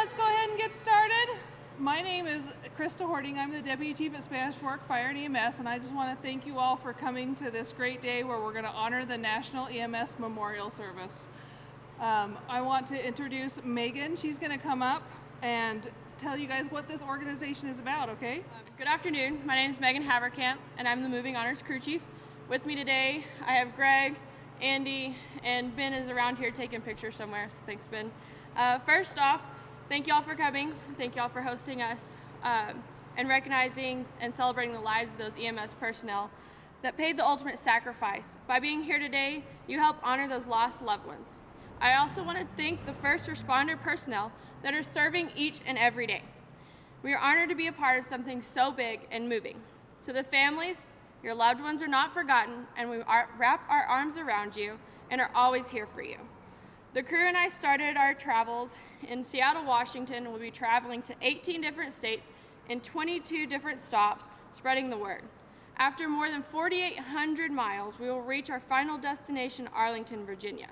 let's go ahead and get started. My name is Krista Hording. I'm the Deputy Chief at Spanish Fork Fire and EMS, and I just want to thank you all for coming to this great day where we're going to honor the National EMS Memorial Service. I want to introduce Megan. She's going to come up and tell you guys what this organization is about, okay? Good afternoon. My name is Megan Haverkamp, and I'm the Moving Honors Crew Chief. With me today, I have Greg, Andy, and Ben is around here taking pictures somewhere, so thanks, Ben. First off, thank you all for coming. Thank you all for hosting us and recognizing and celebrating the lives of those EMS personnel that paid the ultimate sacrifice. By being here today, you help honor those lost loved ones. I also want to thank the first responder personnel that are serving each and every day. We are honored to be a part of something so big and moving. To the families, your loved ones are not forgotten, and we wrap our arms around you and are always here for you. The crew and I started our travels in Seattle, Washington, and we'll be traveling to 18 different states in 22 different stops, spreading the word. After more than 4,800 miles, we will reach our final destination, Arlington, Virginia.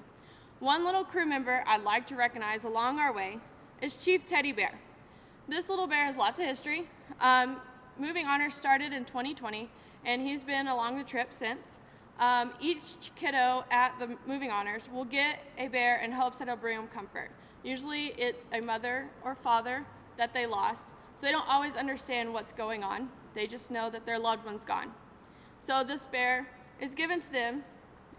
One little crew member I'd like to recognize along our way is Chief Teddy Bear. This little bear has lots of history. Moving Honors started in 2020, and he's been along the trip since. Each kiddo at the Moving Honors will get a bear in hopes that it'll bring them comfort. Usually it's a mother or father that they lost, so they don't always understand what's going on. They just know that their loved one's gone. So this bear is given to them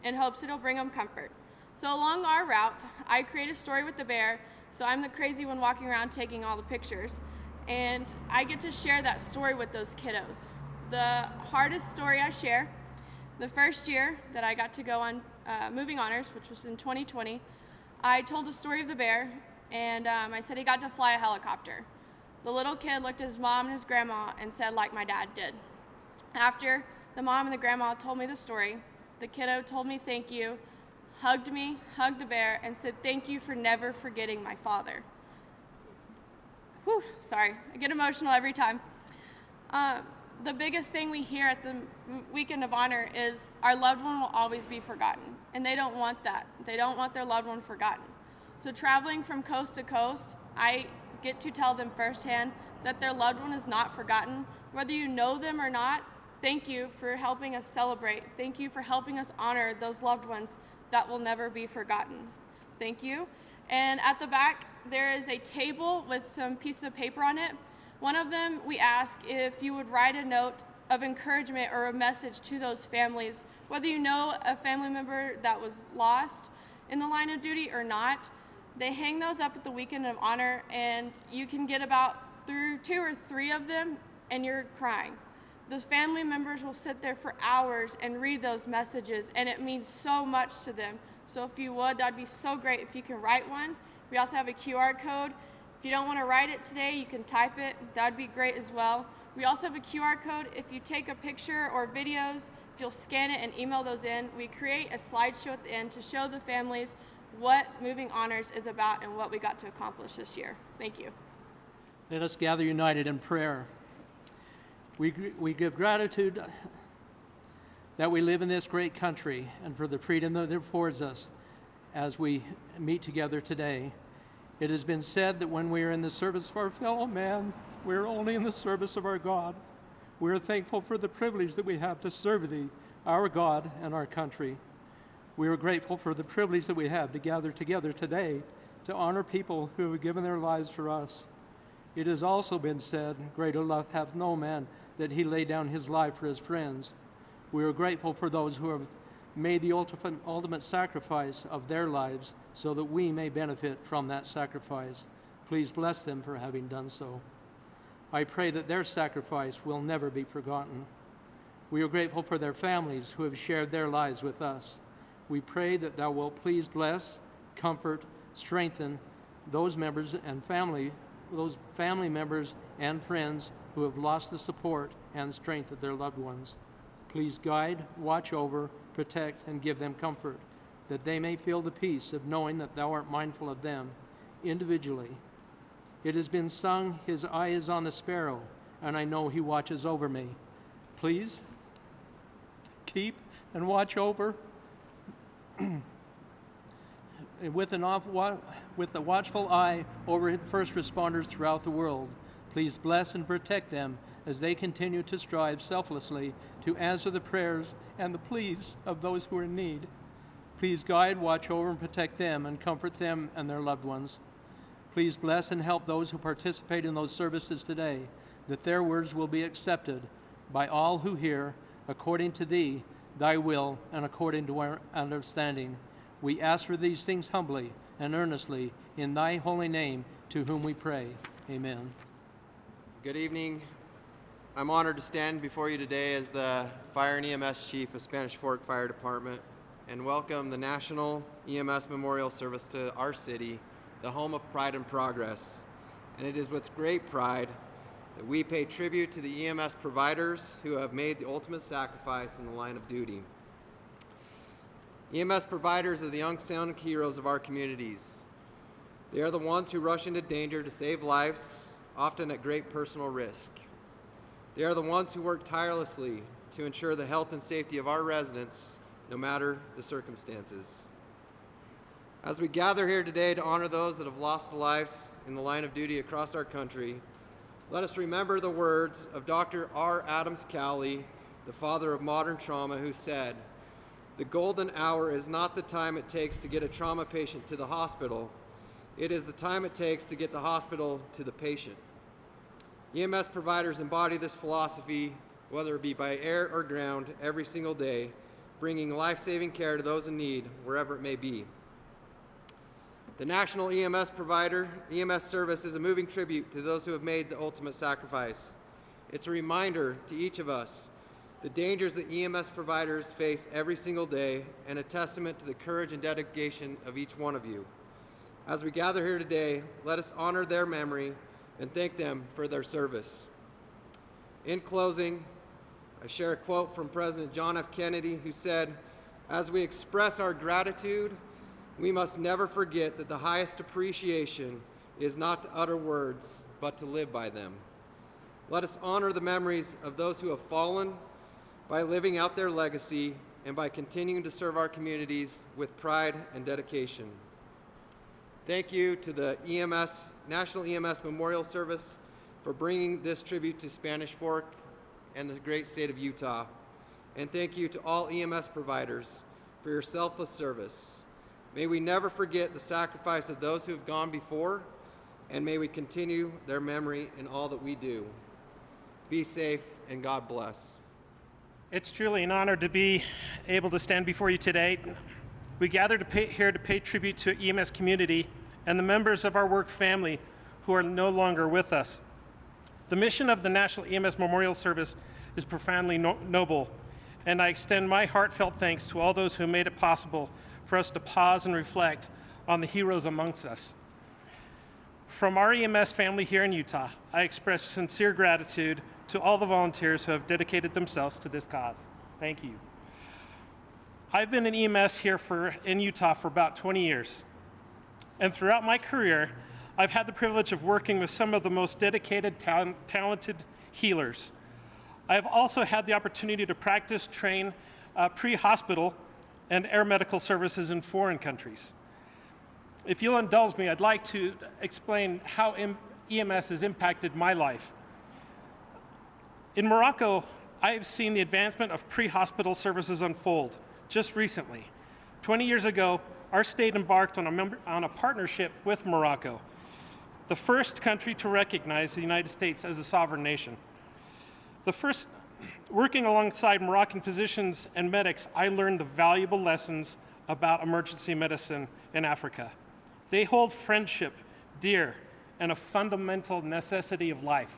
in hopes it'll bring them comfort. So along our route, I create a story with the bear, so I'm the crazy one walking around taking all the pictures, and I get to share that story with those kiddos. The hardest story I share, the first year that I got to go on Moving Honors, which was in 2020, I told the story of the bear, and I said he got to fly a helicopter. The little kid looked at his mom and his grandma and said, like my dad did. After the mom and the grandma told me the story, the kiddo told me thank you, hugged me, hugged the bear, and said thank you for never forgetting my father. Whew, sorry, I get emotional every time. The biggest thing we hear at the Weekend of Honor is our loved one will always be forgotten, and they don't want that. They don't want their loved one forgotten. So traveling from coast to coast, I get to tell them firsthand that their loved one is not forgotten. Whether you know them or not, thank you for helping us celebrate. Thank you for helping us honor those loved ones that will never be forgotten. Thank you. And at the back, there is a table with some pieces of paper on it. One of them, we ask if you would write a note of encouragement or a message to those families, whether you know a family member that was lost in the line of duty or not. They hang those up at the Weekend of Honor, and you can get about through 2 or 3 of them, and you're crying. The family members will sit there for hours and read those messages, and it means so much to them. So if you would, that'd be so great if you can write one. We also have a QR code. If you don't want to write it today, you can type it. That'd be great as well. We also have a QR code. If you take a picture or videos, if you'll scan it and email those in, we create a slideshow at the end to show the families what Moving Honors is about and what we got to accomplish this year. Thank you. Let us gather united in prayer. We give gratitude that we live in this great country and for the freedom that it affords us as we meet together today. It has been said that when we are in the service of our fellow man, we are only in the service of our God. We are thankful for the privilege that we have to serve Thee, our God, and our country. We are grateful for the privilege that we have to gather together today to honor people who have given their lives for us. It has also been said, greater love hath no man, that he lay down his life for his friends. We are grateful for those who have made the ultimate sacrifice of their lives so that we may benefit from that sacrifice. Please bless them for having done so. I pray that their sacrifice will never be forgotten. We are grateful for their families who have shared their lives with us. We pray that Thou wilt please bless, comfort, strengthen those family members and friends who have lost the support and strength of their loved ones. Please guide, watch over, protect, and give them comfort, that they may feel the peace of knowing that Thou art mindful of them individually. It has been sung, His eye is on the sparrow, and I know He watches over me. Please keep and watch over with a watchful eye over first responders throughout the world. Please bless and protect them as they continue to strive selflessly to answer the prayers and the pleas of those who are in need. Please guide, watch over, and protect them and comfort them and their loved ones. Please bless and help those who participate in those services today, that their words will be accepted by all who hear, according to thee, thy will, and according to our understanding. We ask for these things humbly and earnestly in thy holy name, to whom we pray. Amen. Good evening. I'm honored to stand before you today as the Fire and EMS Chief of Spanish Fork Fire Department and welcome the National EMS Memorial Service to our city, the home of pride and progress. And it is with great pride that we pay tribute to the EMS providers who have made the ultimate sacrifice in the line of duty. EMS providers are the unsung heroes of our communities. They are the ones who rush into danger to save lives, often at great personal risk. They are the ones who work tirelessly to ensure the health and safety of our residents, no matter the circumstances. As we gather here today to honor those that have lost their lives in the line of duty across our country, let us remember the words of Dr. R. Adams Cowley, the father of modern trauma, who said, "The golden hour is not the time it takes to get a trauma patient to the hospital. It is the time it takes to get the hospital to the patient." EMS providers embody this philosophy, whether it be by air or ground, every single day, bringing life-saving care to those in need, wherever it may be. The National EMS Service is a moving tribute to those who have made the ultimate sacrifice. It's a reminder to each of us the dangers that EMS providers face every single day, and a testament to the courage and dedication of each one of you. As we gather here today, let us honor their memory and thank them for their service. In closing, I share a quote from President John F. Kennedy, who said, "As we express our gratitude, we must never forget that the highest appreciation is not to utter words, but to live by them." Let us honor the memories of those who have fallen by living out their legacy and by continuing to serve our communities with pride and dedication. Thank you to the National EMS Memorial Service for bringing this tribute to Spanish Fork and the great state of Utah. And thank you to all EMS providers for your selfless service. May we never forget the sacrifice of those who have gone before, and may we continue their memory in all that we do. Be safe, and God bless. It's truly an honor to be able to stand before you today. We gather here to pay tribute to EMS community and the members of our work family who are no longer with us. The mission of the National EMS Memorial Service is profoundly noble, and I extend my heartfelt thanks to all those who made it possible for us to pause and reflect on the heroes amongst us. From our EMS family here in Utah, I express sincere gratitude to all the volunteers who have dedicated themselves to this cause. Thank you. I've been in EMS here in Utah for about 20 years. And throughout my career, I've had the privilege of working with some of the most dedicated, talented healers. I've also had the opportunity to practice, train pre-hospital and air medical services in foreign countries. If you'll indulge me, I'd like to explain how EMS has impacted my life. In Morocco, I've seen the advancement of pre-hospital services unfold just recently. 20 years ago, our state embarked on a partnership with Morocco, the first country to recognize the United States as a sovereign nation. Working alongside Moroccan physicians and medics, I learned the valuable lessons about emergency medicine in Africa. They hold friendship dear and a fundamental necessity of life.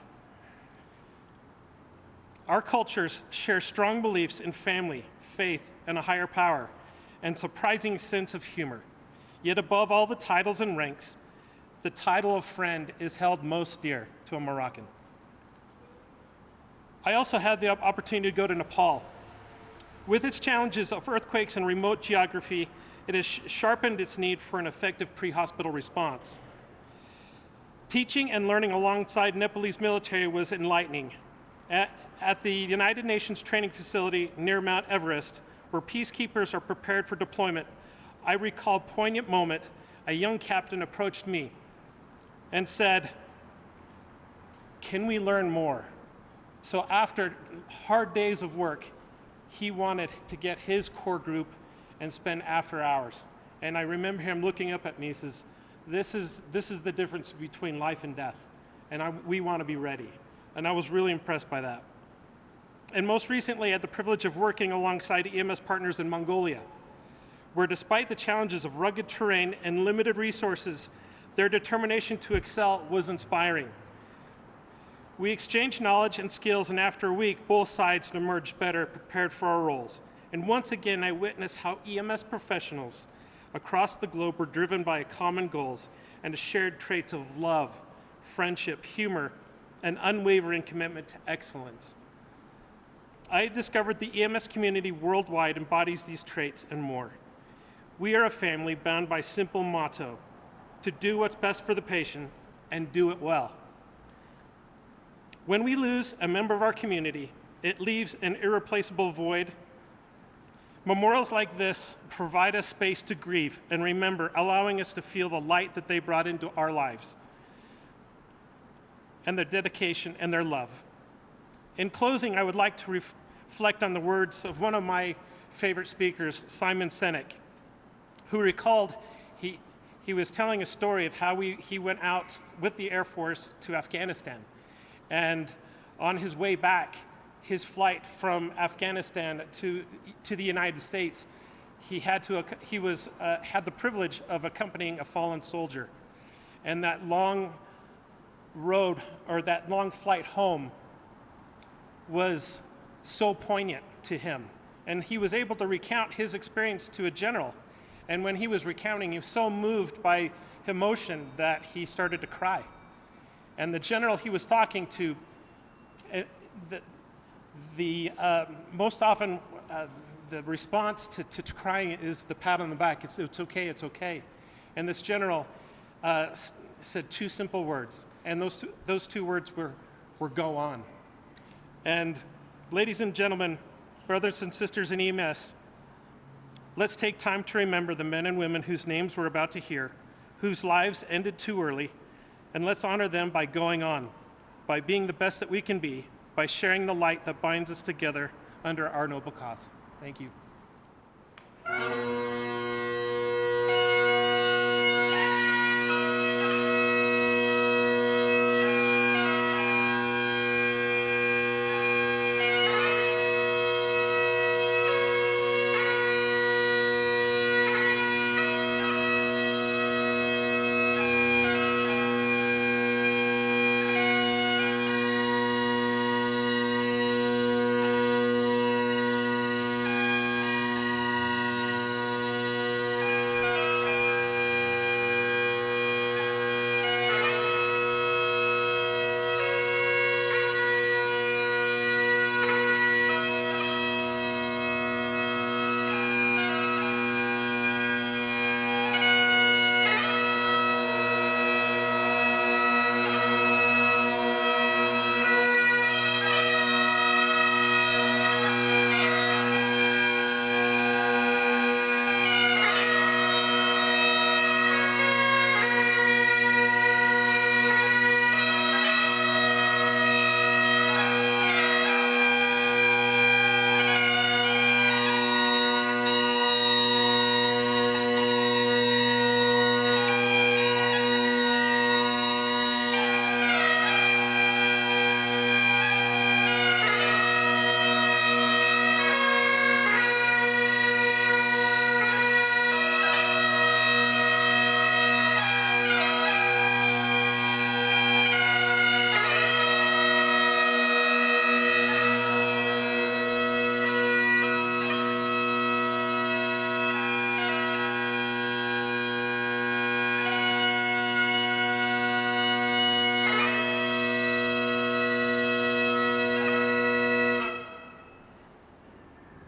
Our cultures share strong beliefs in family, faith, and a higher power, and surprising sense of humor. Yet above all the titles and ranks, the title of friend is held most dear to a Moroccan. I also had the opportunity to go to Nepal. With its challenges of earthquakes and remote geography, it has sharpened its need for an effective pre-hospital response. Teaching and learning alongside Nepalese military was enlightening. At the United Nations training facility near Mount Everest, where peacekeepers are prepared for deployment, I recall a poignant moment. A young captain approached me and said, "Can we learn more?" So after hard days of work, he wanted to get his core group and spend after hours. And I remember him looking up at me and says, this is the difference between life and death. And we want to be ready. And I was really impressed by that. And most recently, I had the privilege of working alongside EMS partners in Mongolia, where despite the challenges of rugged terrain and limited resources, their determination to excel was inspiring. We exchanged knowledge and skills, and after a week, both sides emerged better prepared for our roles. And once again, I witnessed how EMS professionals across the globe were driven by common goals and shared traits of love, friendship, humor, and unwavering commitment to excellence. I discovered the EMS community worldwide embodies these traits and more. We are a family bound by a simple motto: to do what's best for the patient and do it well. When we lose a member of our community, it leaves an irreplaceable void. Memorials like this provide us space to grieve and remember, allowing us to feel the light that they brought into our lives and their dedication and their love. In closing, I would like to reflect on the words of one of my favorite speakers, Simon Sinek, who recalled he was telling a story of how he went out with the Air Force to Afghanistan. And on his way back, his flight from Afghanistan to the United States, he had the privilege of accompanying a fallen soldier. And that long road, or that long flight home, was so poignant to him. And he was able to recount his experience to a general. And when he was recounting, he was so moved by emotion that he started to cry. And the general he was talking to, most often the response to crying is the pat on the back. It's okay, it's okay. And this general said two simple words, and those two words were go on. And ladies and gentlemen, brothers and sisters in EMS, let's take time to remember the men and women whose names we're about to hear, whose lives ended too early, and let's honor them by going on, by being the best that we can be, by sharing the light that binds us together under our noble cause. Thank you.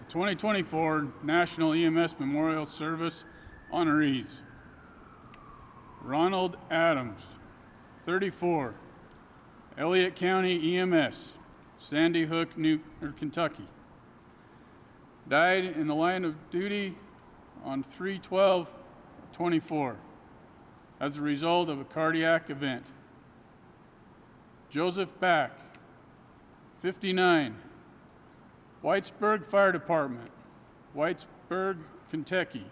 The 2024 National EMS Memorial Service honorees: Ronald Adams, 34, Elliott County EMS, Sandy Hook, Kentucky. Died in the line of duty on 3/12/24 as a result of a cardiac event. Joseph Back, 59, Whitesburg Fire Department, Whitesburg, Kentucky,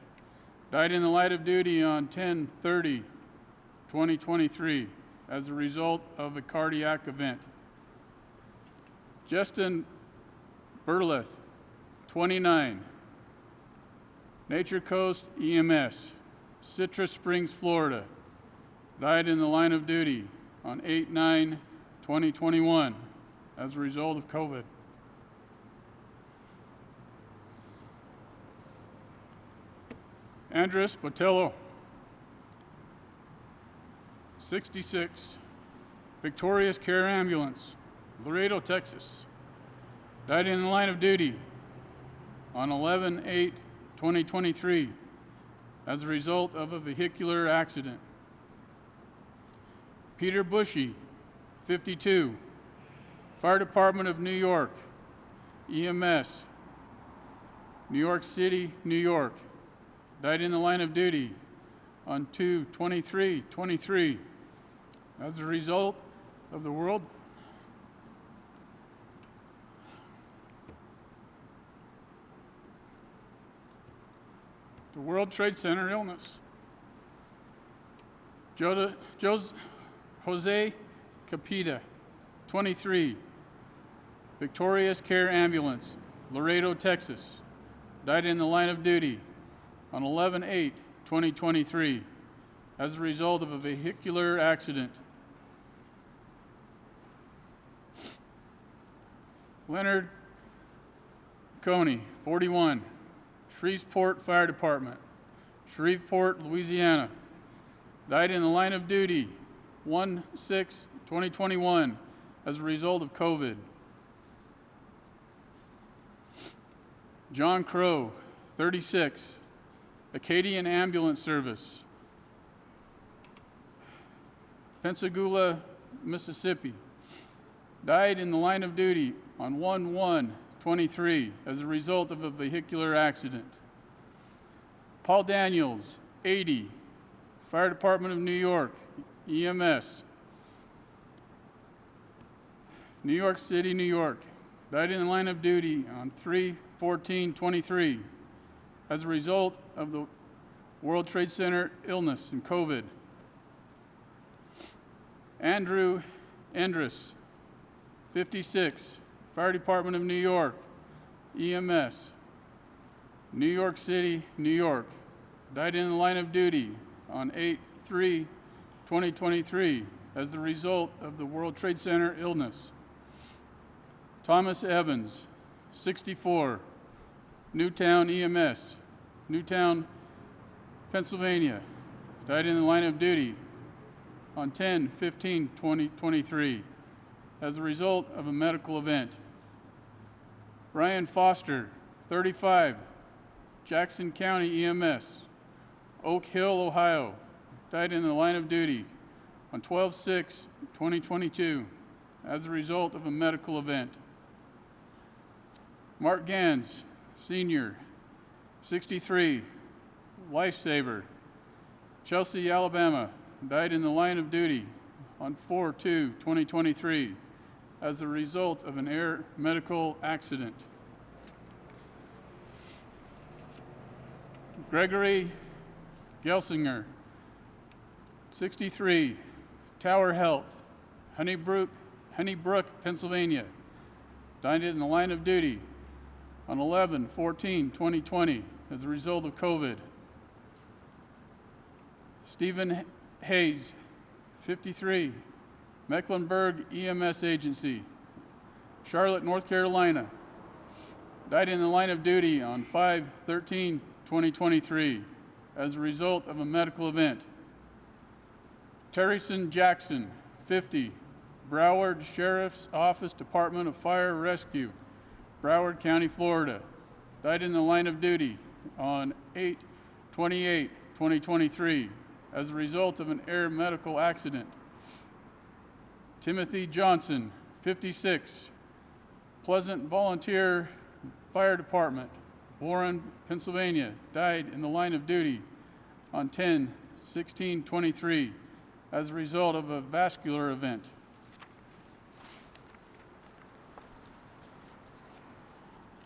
died in the light of duty on 10/30/2023 as a result of a cardiac event. Justin Burleth, 29, Nature Coast EMS, Citrus Springs, Florida, died in the line of duty on 8/9/2021 as a result of COVID. Andres Botello, 66, Victorious Care Ambulance, Laredo, Texas, died in the line of duty on 11/8/2023 as a result of a vehicular accident. Peter Bushy, 52, Fire Department of New York, EMS, New York City, New York, died in the line of duty on 2/23/23 as a result of the World Trade Center illness. Jose Capita, 23, Victorious Care Ambulance, Laredo, Texas, died in the line of duty on 11/8/2023 as a result of a vehicular accident. Leonard Coney, 41, Shreveport Fire Department, Shreveport, Louisiana, died in the line of duty 1/6/2021 as a result of COVID. John Crow, 36, Acadian Ambulance Service, Pensacola, Mississippi, died in the line of duty on 1/1/23 as a result of a vehicular accident. Paul Daniels, 80, Fire Department of New York, EMS, New York City, New York, died in the line of duty on 3/14/23 as a result of the World Trade Center illness and COVID. Andrew Endress, 56, Fire Department of New York, EMS, New York City, New York, died in the line of duty on 8/3/2023 as the result of the World Trade Center illness. Thomas Evans, 64, Newtown EMS, Newtown, Pennsylvania, died in the line of duty on 10/15/2023 as a result of a medical event. Ryan Foster, 35, Jackson County EMS, Oak Hill, Ohio, died in the line of duty on 12/6/2022 as a result of a medical event. Mark Gans, Senior, 63, Lifesaver, Chelsea, Alabama, died in the line of duty on 4/2/2023 as a result of an air medical accident. Gregory Gelsinger, 63, Tower Health, Honeybrook, Pennsylvania, died in the line of duty on 11/14/2020 as a result of COVID. Stephen Hayes, 53, Mecklenburg EMS Agency, Charlotte, North Carolina, died in the line of duty on 5/13/2023 as a result of a medical event. Terryson Jackson, 50, Broward Sheriff's Office, Department of Fire Rescue, Broward County, Florida, died in the line of duty on 8/28/2023 as a result of an air medical accident. Timothy Johnson, 56, Pleasant Volunteer Fire Department, Warren, Pennsylvania, died in the line of duty on 10/16/23 as a result of a vascular event.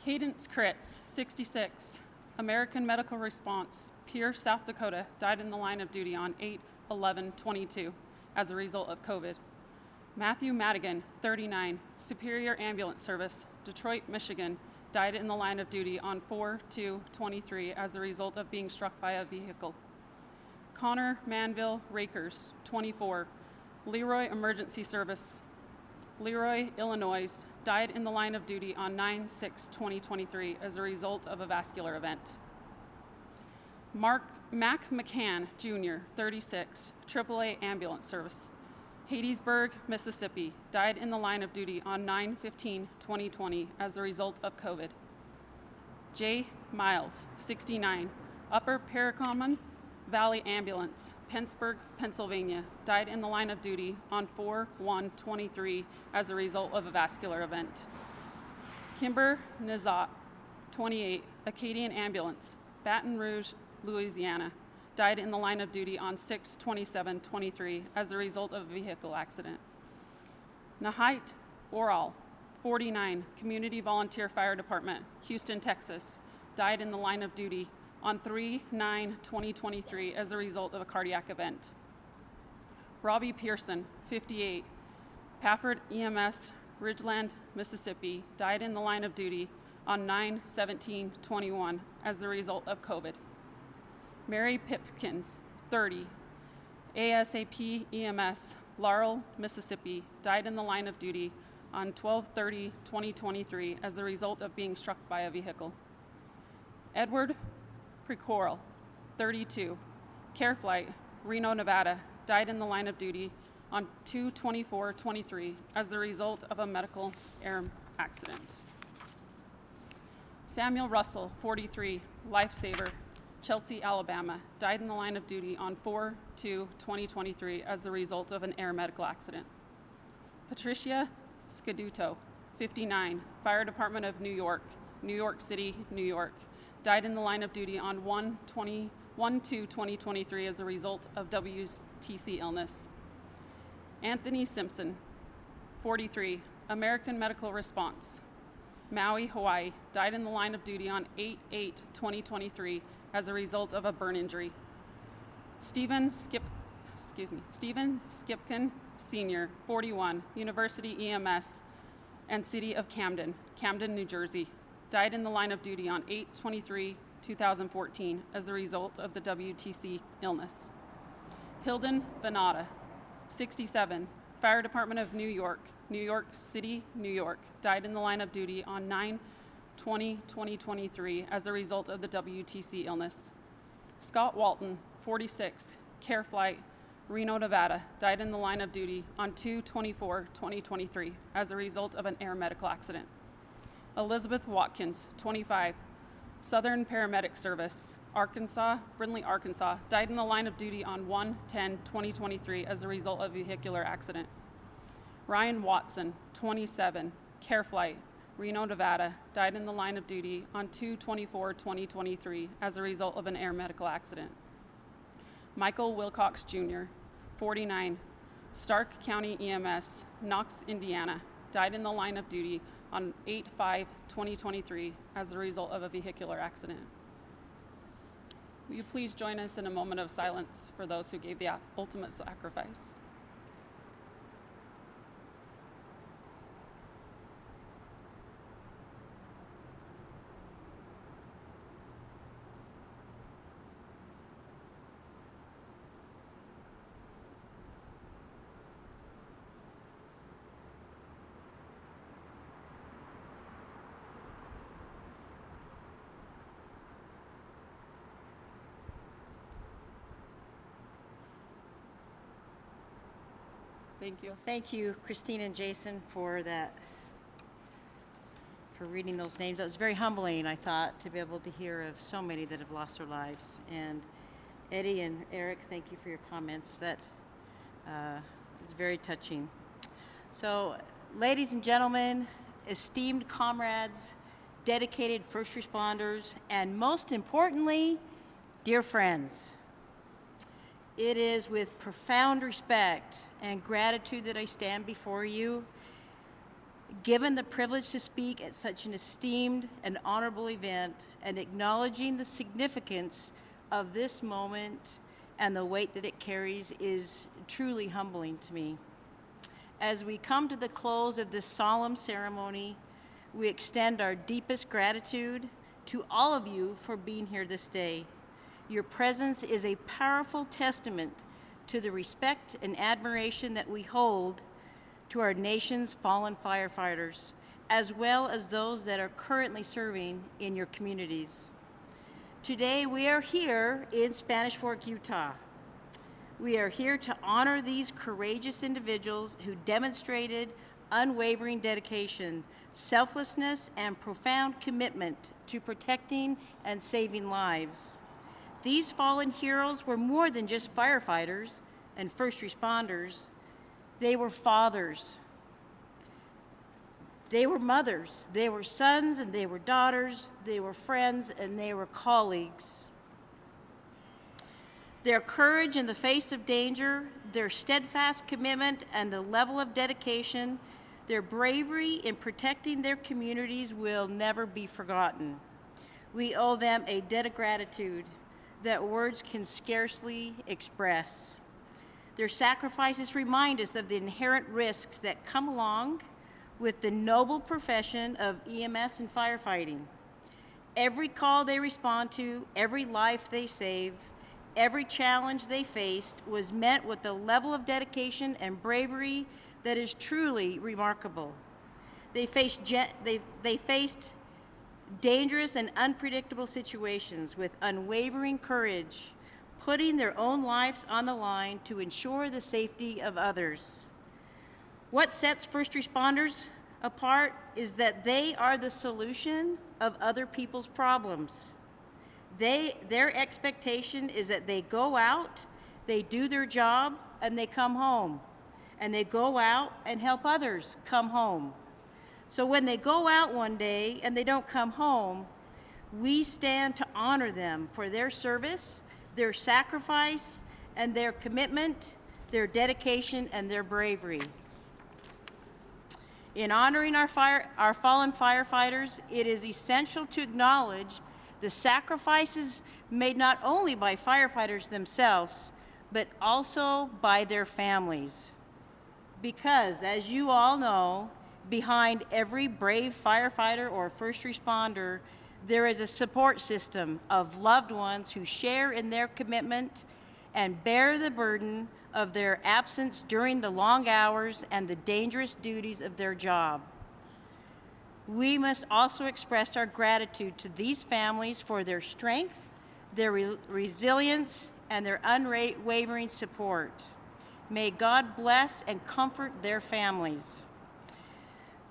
Cadence Kritz, 66, American Medical Response, Pierce, South Dakota, died in the line of duty on 8/11/22 as a result of COVID. Matthew Madigan, 39, Superior Ambulance Service, Detroit, Michigan, died in the line of duty on 4/2/23 as a result of being struck by a vehicle. Connor Manville Rakers, 24, Leroy Emergency Service, Leroy, Illinois, died in the line of duty on 9/6/2023 as a result of a vascular event. Mac McCann, Jr., 36, AAA Ambulance Service, Hattiesburg, Mississippi, died in the line of duty on 9/15/2020 as a result of COVID. J. Miles, 69, Upper Paracommon Valley Ambulance, Pennsburg, Pennsylvania, died in the line of duty on 4/1/23 as a result of a vascular event. Kimber Nizat, 28, Acadian Ambulance, Baton Rouge, Louisiana, died in the line of duty on 6/27/23 as a result of a vehicle accident. Nahait Oral, 49, Community Volunteer Fire Department, Houston, Texas, died in the line of duty on 3/9/2023 as a result of a cardiac event. Robbie Pearson, 58, Pafford EMS, Ridgeland, Mississippi, died in the line of duty on 9/17/21 as the result of COVID. Mary Pipkins, 30, ASAP EMS, Laurel, Mississippi, died in the line of duty on 12/30/2023 as the result of being struck by a vehicle. Edward Precoral, 32, Careflight, Reno, Nevada, died in the line of duty on 2/24/23 as the result of a medical air accident. Samuel Russell, 43, Lifesaver, Chelsea, Alabama, died in the line of duty on 4/2/2023 as the result of an air medical accident. Patricia Scaduto, 59, Fire Department of New York, New York City, New York, died in the line of duty on 1/2/2023 as a result of WTC illness. Anthony Simpson, 43, American Medical Response, Maui, Hawaii, died in the line of duty on 8/8/2023 as a result of a burn injury. Stephen Skipkin Sr., 41, University EMS and City of Camden, Camden, New Jersey, died in the line of duty on 8/23/2014 as a result of the WTC illness. Hilden Venata, 67, Fire Department of New York, New York City, New York, died in the line of duty on 9/20/2023 as a result of the WTC illness. Scott Walton, 46, Careflight, Reno, Nevada, died in the line of duty on 2/24/2023 as a result of an air medical accident. Elizabeth Watkins, 25, Southern Paramedic Service, Arkansas, Brindley, Arkansas, died in the line of duty on 1/10/2023 as a result of a vehicular accident. Ryan Watson, 27, Careflight, Reno, Nevada, died in the line of duty on 2/24/2023 as a result of an air medical accident. Michael Wilcox Jr., 49, Stark County EMS, Knox, Indiana, died in the line of duty on 8/5/2023 as a result of a vehicular accident. Will you please join us in a moment of silence for those who gave the ultimate sacrifice? Thank you. Well, thank you, Christine and Jason, for that, for reading those names. That was very humbling, I thought, to be able to hear of so many that have lost their lives. And Eddie and Eric, thank you for your comments. That was very touching. So, ladies and gentlemen, esteemed comrades, dedicated first responders, and most importantly, dear friends. It is with profound respect and gratitude that I stand before you, given the privilege to speak at such an esteemed and honorable event, and acknowledging the significance of this moment and the weight that it carries is truly humbling to me. As we come to the close of this solemn ceremony, we extend our deepest gratitude to all of you for being here this day. Your presence is a powerful testament to the respect and admiration that we hold to our nation's fallen firefighters, as well as those that are currently serving in your communities. Today, we are here in Spanish Fork, Utah. We are here to honor these courageous individuals who demonstrated unwavering dedication, selflessness, and profound commitment to protecting and saving lives. These fallen heroes were more than just firefighters and first responders. They were fathers. They were mothers. They were sons and they were daughters. They were friends and they were colleagues. Their courage in the face of danger, their steadfast commitment and the level of dedication, their bravery in protecting their communities will never be forgotten. We owe them a debt of gratitude that words can scarcely express. Their sacrifices remind us of the inherent risks that come along with the noble profession of EMS and firefighting. Every call they respond to, every life they save, every challenge they faced was met with a level of dedication and bravery that is truly remarkable. They faced dangerous and unpredictable situations with unwavering courage, putting their own lives on the line to ensure the safety of others. What sets first responders apart is that they are the solution of other people's problems. Their expectation is that they go out, they do their job, and they come home. And they go out and help others come home. So when they go out one day and they don't come home, we stand to honor them for their service, their sacrifice, and their commitment, their dedication, and their bravery. In honoring our fallen firefighters, it is essential to acknowledge the sacrifices made not only by firefighters themselves, but also by their families. Because, as you all know, behind every brave firefighter or first responder, there is a support system of loved ones who share in their commitment and bear the burden of their absence during the long hours and the dangerous duties of their job. We must also express our gratitude to these families for their strength, their resilience, and their unwavering support. May God bless and comfort their families.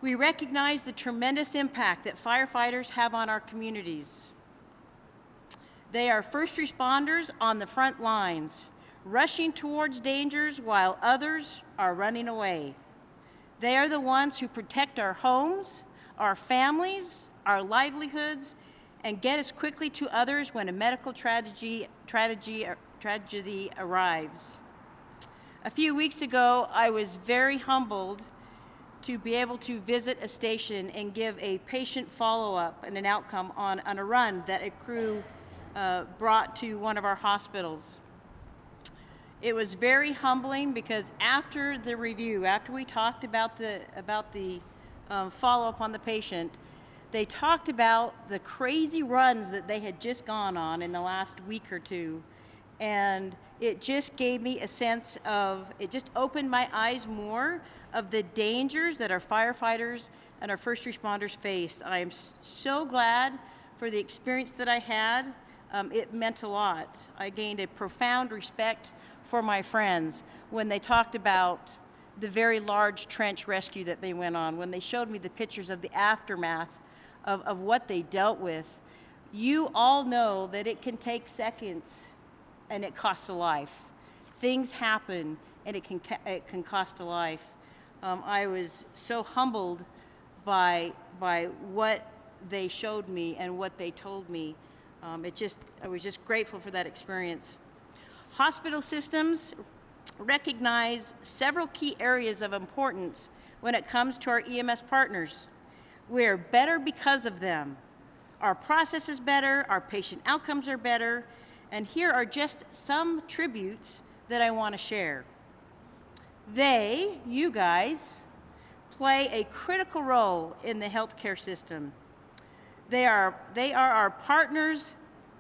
We recognize the tremendous impact that firefighters have on our communities. They are first responders on the front lines, rushing towards dangers while others are running away. They are the ones who protect our homes, our families, our livelihoods, and get us quickly to others when a medical tragedy arrives. A few weeks ago, I was very humbled to be able to visit a station and give a patient follow-up and an outcome on a run that a crew brought to one of our hospitals. It was very humbling because after the review, after we talked about the follow-up on the patient, they talked about the crazy runs that they had just gone on in the last week or two. And it just gave me a sense of, it just opened my eyes more of the dangers that our firefighters and our first responders face. I am so glad for the experience that I had. It meant a lot. I gained a profound respect for my friends when they talked about the very large trench rescue that they went on, when they showed me the pictures of the aftermath of what they dealt with. You all know that it can take seconds and it costs a life. Things happen and it can cost a life. I was so humbled by what they showed me and what they told me. I was just grateful for that experience. Hospital systems recognize several key areas of importance when it comes to our EMS partners. We're better because of them. Our process is better, our patient outcomes are better, and here are just some tributes that I want to share. They, you guys, play a critical role in the healthcare system. They are our partners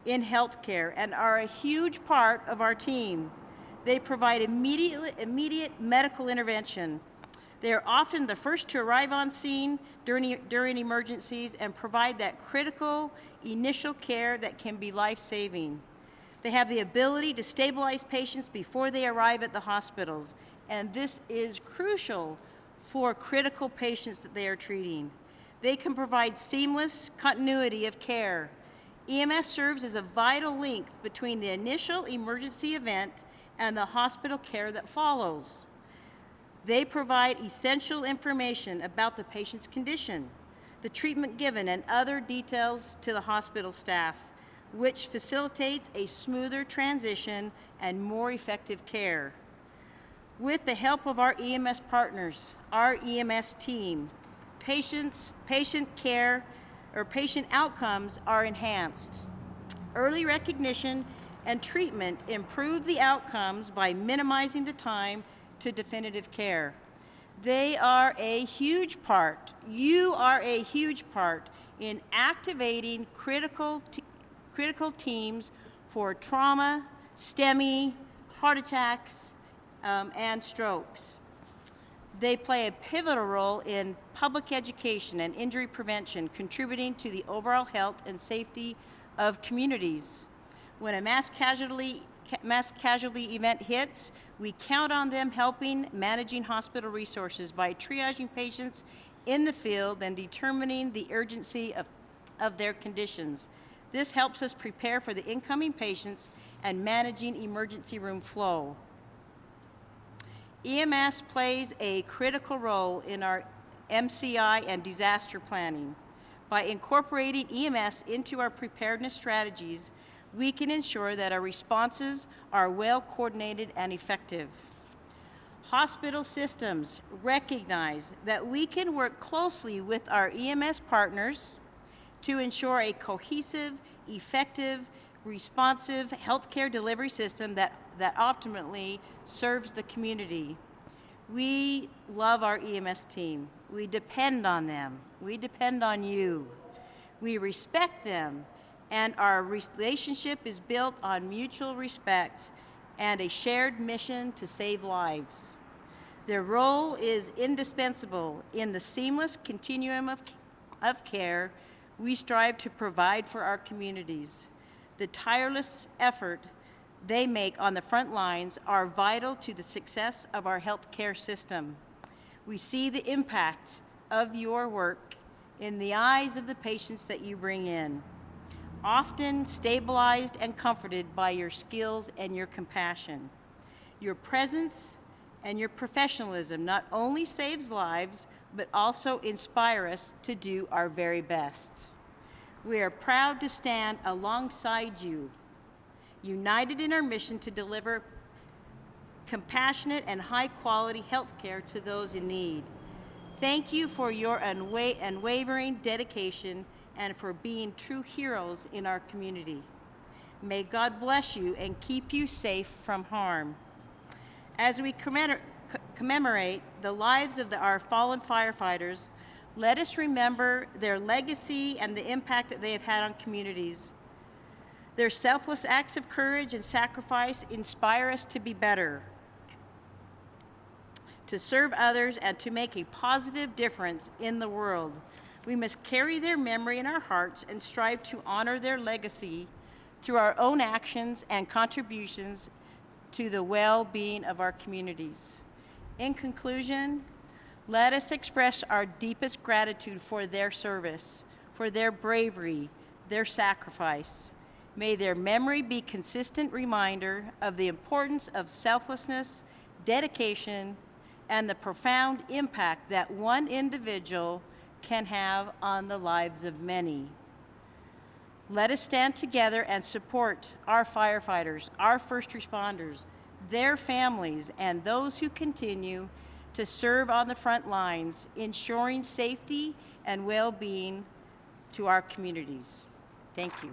in healthcare and are a huge part of our team. They provide immediate medical intervention. They are often the first to arrive on scene during emergencies and provide that critical initial care that can be life-saving. They have the ability to stabilize patients before they arrive at the hospitals, and this is crucial for critical patients that they are treating. They can provide seamless continuity of care. EMS serves as a vital link between the initial emergency event and the hospital care that follows. They provide essential information about the patient's condition, the treatment given, and other details to the hospital staff, which facilitates a smoother transition and more effective care. With the help of our EMS partners, our EMS team, patient care or patient outcomes are enhanced. Early recognition and treatment improve the outcomes by minimizing the time to definitive care. They are a huge part, you are a huge part in activating critical teams for trauma, STEMI, heart attacks, and strokes. They play a pivotal role in public education and injury prevention, contributing to the overall health and safety of communities. When a mass casualty event hits, we count on them helping managing hospital resources by triaging patients in the field and determining the urgency of their conditions. This helps us prepare for the incoming patients and managing emergency room flow. EMS plays a critical role in our MCI and disaster planning. By incorporating EMS into our preparedness strategies, we can ensure that our responses are well coordinated and effective. Hospital systems recognize that we can work closely with our EMS partners to ensure a cohesive, effective, responsive healthcare delivery system that optimally serves the community. We love our EMS team. We depend on them. We depend on you. We respect them, and our relationship is built on mutual respect and a shared mission to save lives. Their role is indispensable in the seamless continuum of care we strive to provide for our communities. The tireless effort they make on the front lines are vital to the success of our healthcare system. We see the impact of your work in the eyes of the patients that you bring in, often stabilized and comforted by your skills and your compassion. Your presence and your professionalism not only saves lives, but also inspire us to do our very best. We are proud to stand alongside you, united in our mission to deliver compassionate and high-quality health care to those in need. Thank you for your unwavering dedication and for being true heroes in our community. May God bless you and keep you safe from harm. As we commemorate the lives of our fallen firefighters, let us remember their legacy and the impact that they have had on communities. Their selfless acts of courage and sacrifice inspire us to be better, to serve others, and to make a positive difference in the world. We must carry their memory in our hearts and strive to honor their legacy through our own actions and contributions to the well-being of our communities. In conclusion, let us express our deepest gratitude for their service, for their bravery, their sacrifice. May their memory be a consistent reminder of the importance of selflessness, dedication, and the profound impact that one individual can have on the lives of many. Let us stand together and support our firefighters, our first responders, their families, and those who continue to serve on the front lines, ensuring safety and well-being to our communities. Thank you.